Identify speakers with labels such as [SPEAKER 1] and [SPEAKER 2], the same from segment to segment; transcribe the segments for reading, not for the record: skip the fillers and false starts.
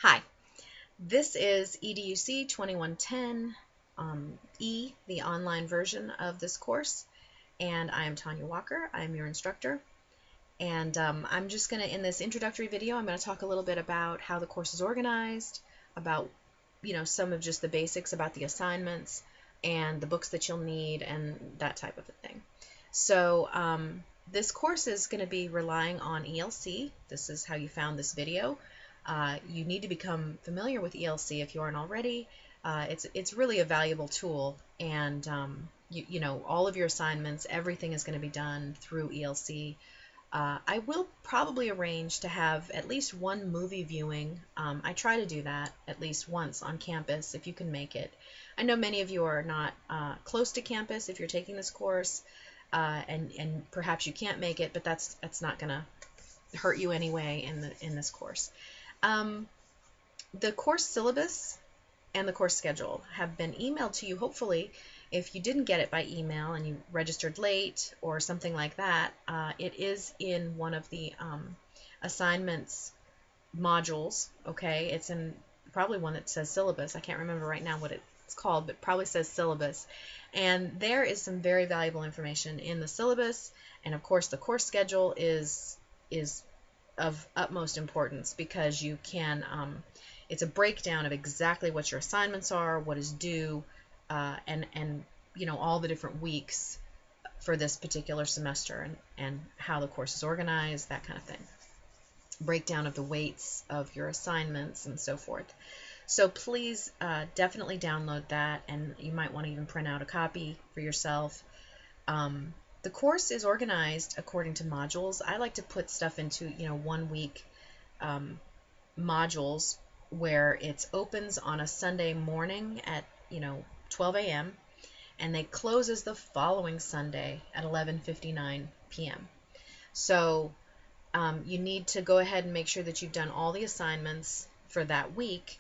[SPEAKER 1] Hi, this is EDUC 2110 E, the online version of this course, and I am Tanya Walker. I'm your instructor, and I'm just going to, in this introductory video, I'm going to talk a little bit about how the course is organized, about, some of just the basics about the assignments and the books that you'll need and that type of a thing. So this course is going to be relying on ELC. This is how you found this video. You need to become familiar with ELC if you aren't already. It's really a valuable tool, and all of your assignments, everything is going to be done through ELC. I will probably arrange to have at least one movie viewing. I try to do that at least once on campus if you can make it. I know many of you are not close to campus if you're taking this course, and perhaps you can't make it, but that's not going to hurt you anyway in this course. The course syllabus and the course schedule have been emailed to you. Hopefully, if you didn't get it by email and you registered late or something like that, it is in one of the assignments modules. Okay, it's in probably one that says syllabus. I can't remember right now what it's called, but probably says syllabus. And there is some very valuable information in the syllabus, and of course the course schedule is of utmost importance because you can it's a breakdown of exactly what your assignments are, what is due, and all the different weeks for this particular semester, and how the course is organized, that kind of thing. Breakdown of the weights of your assignments and so forth. So please definitely download that, and you might want to even print out a copy for yourself. The course is organized according to modules. I like to put stuff into 1 week modules where it opens on a Sunday morning at 12 a.m. and they closes the following Sunday at 11:59 p.m. So you need to go ahead and make sure that you've done all the assignments for that week,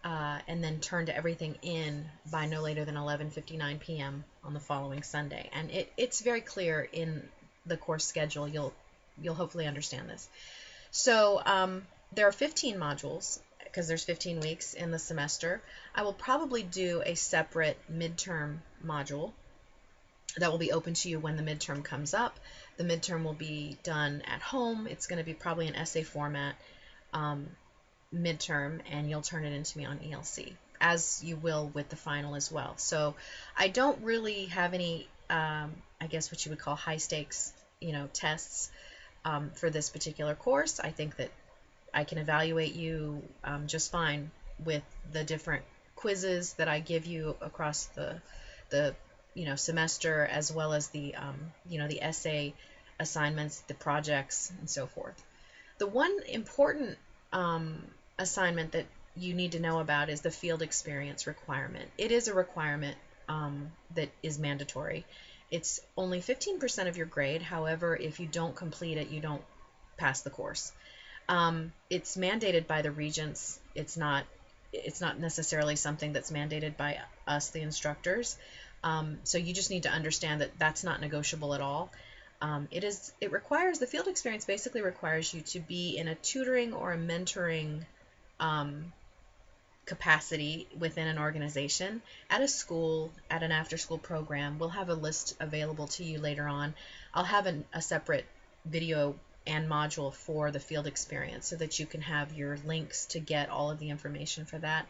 [SPEAKER 1] and then turn to everything in by no later than 11:59 p.m. on the following Sunday. And it's very clear in the course schedule. You'll hopefully understand this. So there are 15 modules because there's 15 weeks in the semester. I will probably do a separate midterm module that will be open to you when the midterm comes up. The midterm will be done at home. It's going to be probably an essay format midterm, and you'll turn it into me on ELC, as you will with the final as well. So I don't really have any, I guess what you would call high stakes, tests for this particular course. I think that I can evaluate you just fine with the different quizzes that I give you across the semester, as well as the the essay assignments, the projects, and so forth. The one important assignment that you need to know about is the field experience requirement. It is a requirement that is mandatory. It's only 15% of your grade. However, if you don't complete it, you don't pass the course. It's mandated by the regents. It's not necessarily something that's mandated by us, the instructors. So you just need to understand that that's not negotiable at all. It requires, the field experience basically requires you to be in a tutoring or a mentoring capacity within an organization, at a school, at an after-school program. We'll have a list available to you later on. I'll have a separate video and module for the field experience so that you can have your links to get all of the information for that.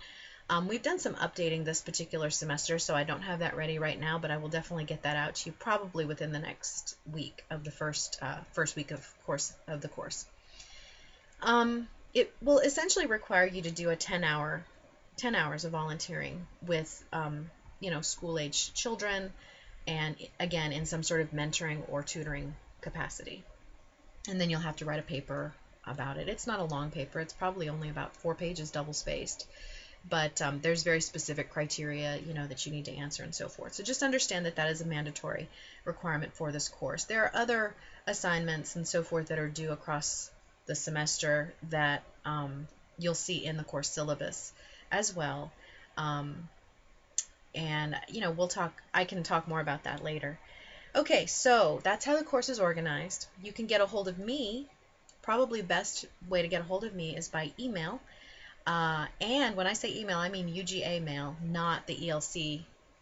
[SPEAKER 1] We've done some updating this particular semester, so I don't have that ready right now, but I will definitely get that out to you probably within the next week of the first week of the course. It will essentially require you to do a 10 hours of volunteering with school-age children, and again in some sort of mentoring or tutoring capacity. And then you'll have to write a paper about it. It's not a long paper. It's probably only about 4 pages double-spaced. But there's very specific criteria, that you need to answer and so forth. So just understand that that is a mandatory requirement for this course. There are other assignments and so forth that are due across the semester that you'll see in the course syllabus as well. And I can talk more about that later. Okay, so that's how the course is organized. You can get a hold of me. Probably best way to get a hold of me is by email. And when I say email, I mean UGA mail, not the ELC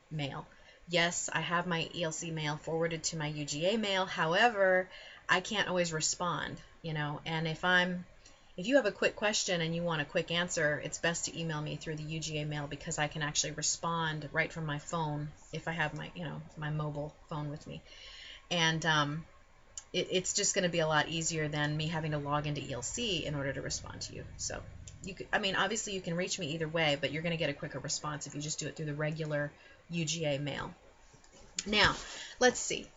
[SPEAKER 1] mail. Yes, I have my ELC mail forwarded to my UGA mail. However, I can't always respond, and if you have a quick question and you want a quick answer, it's best to email me through the UGA mail, because I can actually respond right from my phone if I have my mobile phone with me. And it's just going to be a lot easier than me having to log into ELC in order to respond to you. So obviously you can reach me either way, but you're going to get a quicker response if you just do it through the regular UGA mail. Now, let's see.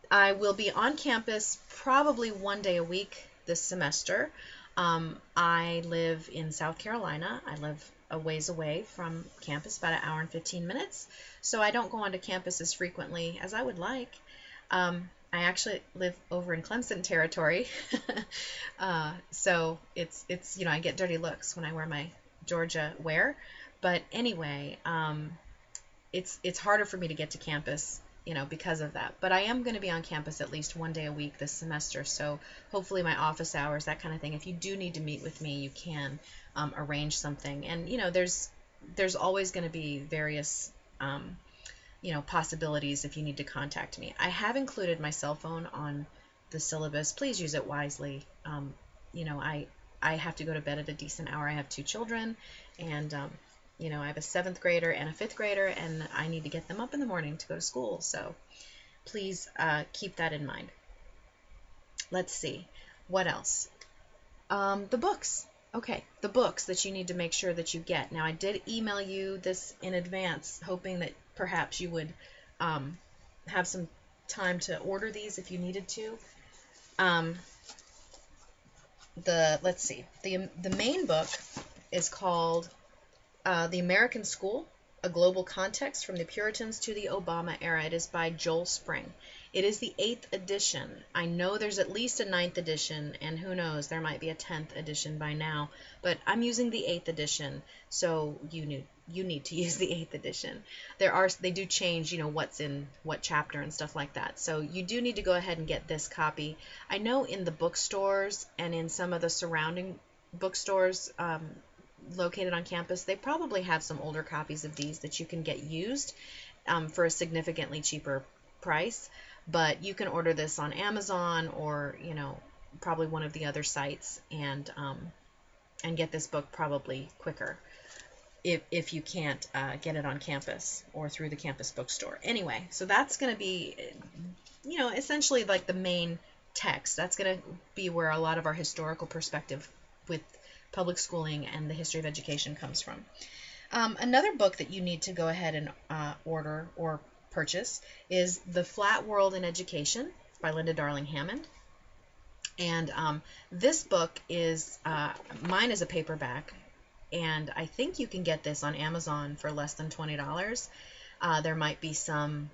[SPEAKER 1] I will be on campus probably one day a week this semester. I live in South Carolina. I live a ways away from campus, about an hour and 15 minutes. So I don't go onto campus as frequently as I would like. I actually live over in Clemson territory, so it's I get dirty looks when I wear my Georgia wear. But anyway, it's harder for me to get to campus, because of that. But I am going to be on campus at least one day a week this semester, so hopefully my office hours, that kind of thing. If you do need to meet with me, you can arrange something. And there's always going to be various possibilities if you need to contact me. I have included my cell phone on the syllabus. Please use it wisely. I have to go to bed at a decent hour. I have 2 children, and I have a 7th grader and a 5th grader, and I need to get them up in the morning to go to school. So please keep that in mind. Let's see. What else? The books. Okay, the books that you need to make sure that you get. Now, I did email you this in advance, hoping that perhaps you would have some time to order these if you needed to. Let's see. The main book is called The American School, A Global Context from the Puritans to the Obama Era. It is by Joel Spring. It is the 8th edition. I know there's at least a 9th edition, and who knows, there might be a 10th edition by now, but I'm using the 8th edition, so you need to use the 8th edition. They do change, what's in what chapter and stuff like that, so you do need to go ahead and get this copy. I know in the bookstores and in some of the surrounding bookstores located on campus, they probably have some older copies of these that you can get used for a significantly cheaper price. But you can order this on Amazon or, probably one of the other sites, and get this book probably quicker if you can't get it on campus or through the campus bookstore. Anyway, so that's going to be, essentially like the main text. That's going to be where a lot of our historical perspective with public schooling and the history of education comes from. Another book that you need to go ahead and order or purchase is The Flat World in Education by Linda Darling Hammond. And this book is, mine is a paperback, and I think you can get this on Amazon for less than $20. There might be some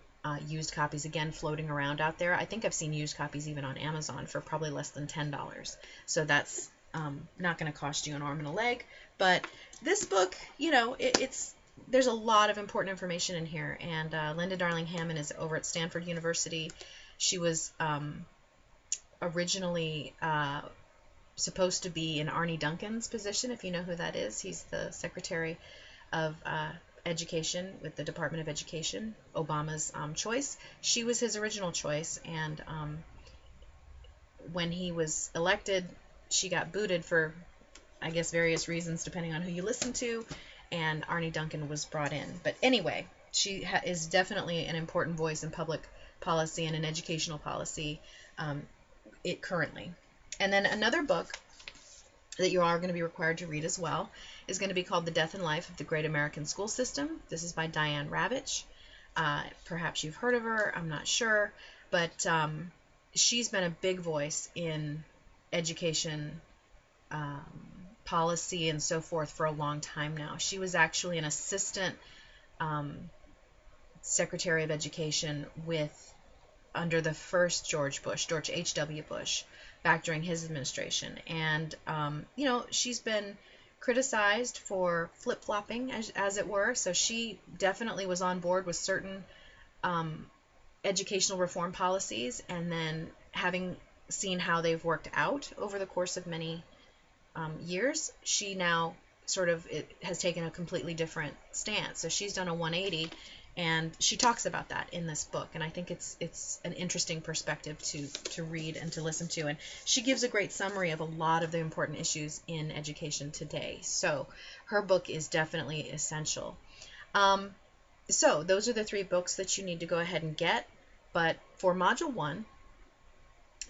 [SPEAKER 1] used copies, again, floating around out there. I think I've seen used copies even on Amazon for probably less than $10. So that's not going to cost you an arm and a leg. But this book, there's a lot of important information in here, and Linda Darling Hammond is over at Stanford University. She was originally supposed to be in Arne Duncan's position, if you know who that is. He's the Secretary of Education with the Department of Education, Obama's choice. She was his original choice, and when he was elected, she got booted for, I guess, various reasons, depending on who you listen to, and Arne Duncan was brought in. But anyway, she is definitely an important voice in public policy and in educational policy currently. And then another book that you are going to be required to read as well is going to be called The Death and Life of the Great American School System. This is by Diane Ravitch. Perhaps you've heard of her, I'm not sure, but she's been a big voice in education policy and so forth for a long time now. She was actually an assistant Secretary of Education under the first George H.W. Bush, back during his administration. And, she's been criticized for flip-flopping, as it were. So she definitely was on board with certain educational reform policies, and then having seen how they've worked out over the course of many years, she now sort of has taken a completely different stance. So she's done a 180, and she talks about that in this book, and I think it's an interesting perspective to read and to listen to. And she gives a great summary of a lot of the important issues in education today. So her book is definitely essential. So those are the 3 books that you need to go ahead and get. But for Module 1,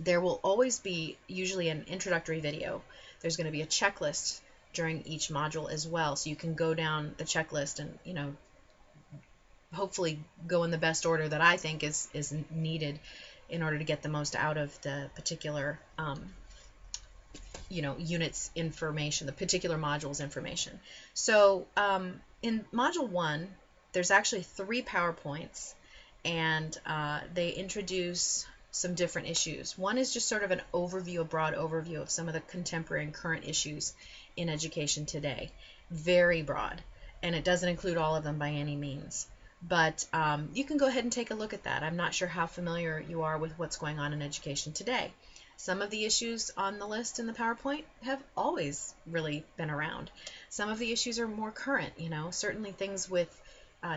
[SPEAKER 1] there will always be usually an introductory video. There's going to be a checklist during each module as well, so you can go down the checklist and, you know, hopefully go in the best order that I think is needed in order to get the most out of the particular unit's information, the particular module's information. So in Module 1, there's actually 3 PowerPoints, and they introduce some different issues. One is just sort of an overview, a broad overview of some of the contemporary and current issues in education today. Very broad, and it doesn't include all of them by any means. But you can go ahead and take a look at that. I'm not sure how familiar you are with what's going on in education today. Some of the issues on the list in the PowerPoint have always really been around. Some of the issues are more current, certainly things with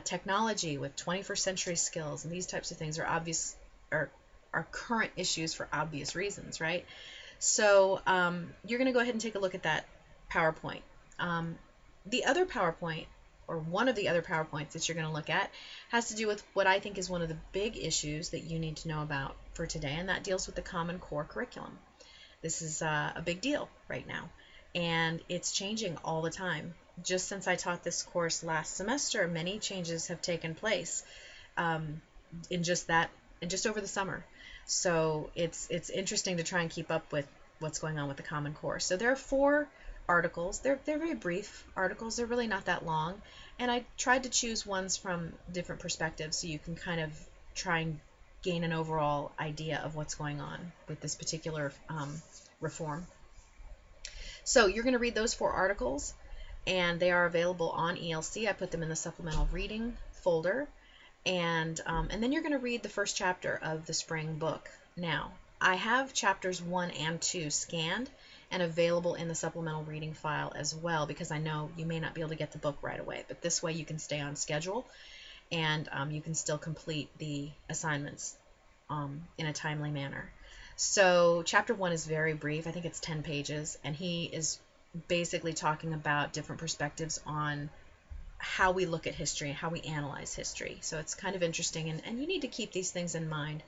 [SPEAKER 1] technology, with 21st century skills, and these types of things are current issues for obvious reasons, right? So you're going to go ahead and take a look at that PowerPoint. The other PowerPoint, or one of the other PowerPoints that you're going to look at, has to do with what I think is one of the big issues that you need to know about for today, and that deals with the Common Core curriculum. This is a big deal right now, and it's changing all the time. Just since I taught this course last semester, many changes have taken place in just over the summer. So it's interesting to try and keep up with what's going on with the Common Core. So there are 4 articles. They're very brief articles. They're really not that long. And I tried to choose ones from different perspectives so you can kind of try and gain an overall idea of what's going on with this particular reform. So you're going to read those 4 articles, and they are available on ELC. I put them in the supplemental reading folder. And then you're going to read the first chapter of the spring book. Now, I have chapters 1 and 2 scanned and available in the supplemental reading file as well, because I know you may not be able to get the book right away, but this way you can stay on schedule, and you can still complete the assignments in a timely manner. So chapter 1 is very brief. I think it's 10 pages, and he is basically talking about different perspectives on how we look at history and how we analyze history. So it's kind of interesting, and you need to keep these things in mind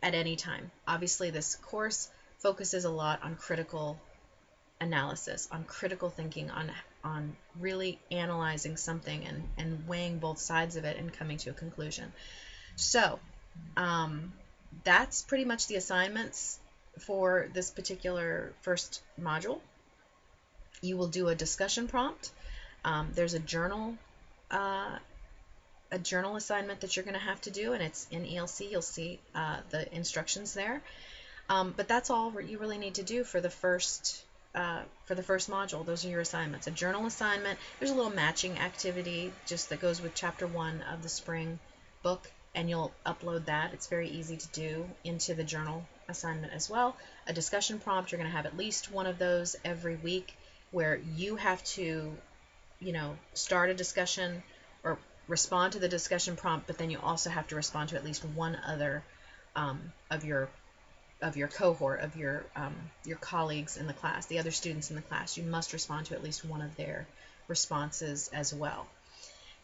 [SPEAKER 1] at any time. Obviously, this course focuses a lot on critical analysis, on critical thinking, on really analyzing something and weighing both sides of it and coming to a conclusion. So that's pretty much the assignments for this particular first module. You will do a discussion prompt. There's a journal assignment that you're going to have to do, and it's in ELC. You'll see the instructions there. But that's all you really need to do for the first module. Those are your assignments. A journal assignment. There's a little matching activity just that goes with chapter 1 of the spring book, and you'll upload that. It's very easy to do into the journal assignment as well. A discussion prompt. You're going to have at least one of those every week, where you have to start a discussion or respond to the discussion prompt, but then you also have to respond to at least one other of your cohort, of your colleagues in the class, the other students in the class. You must respond to at least one of their responses as well.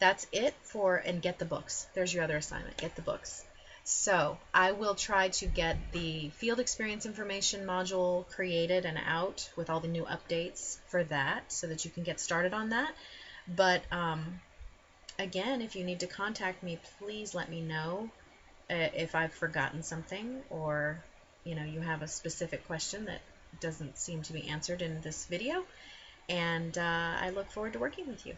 [SPEAKER 1] That's it and get the books. There's your other assignment, get the books. So I will try to get the field experience information module created and out with all the new updates for that, so that you can get started on that. But again, if you need to contact me, please let me know if I've forgotten something, or you have a specific question that doesn't seem to be answered in this video. And I look forward to working with you.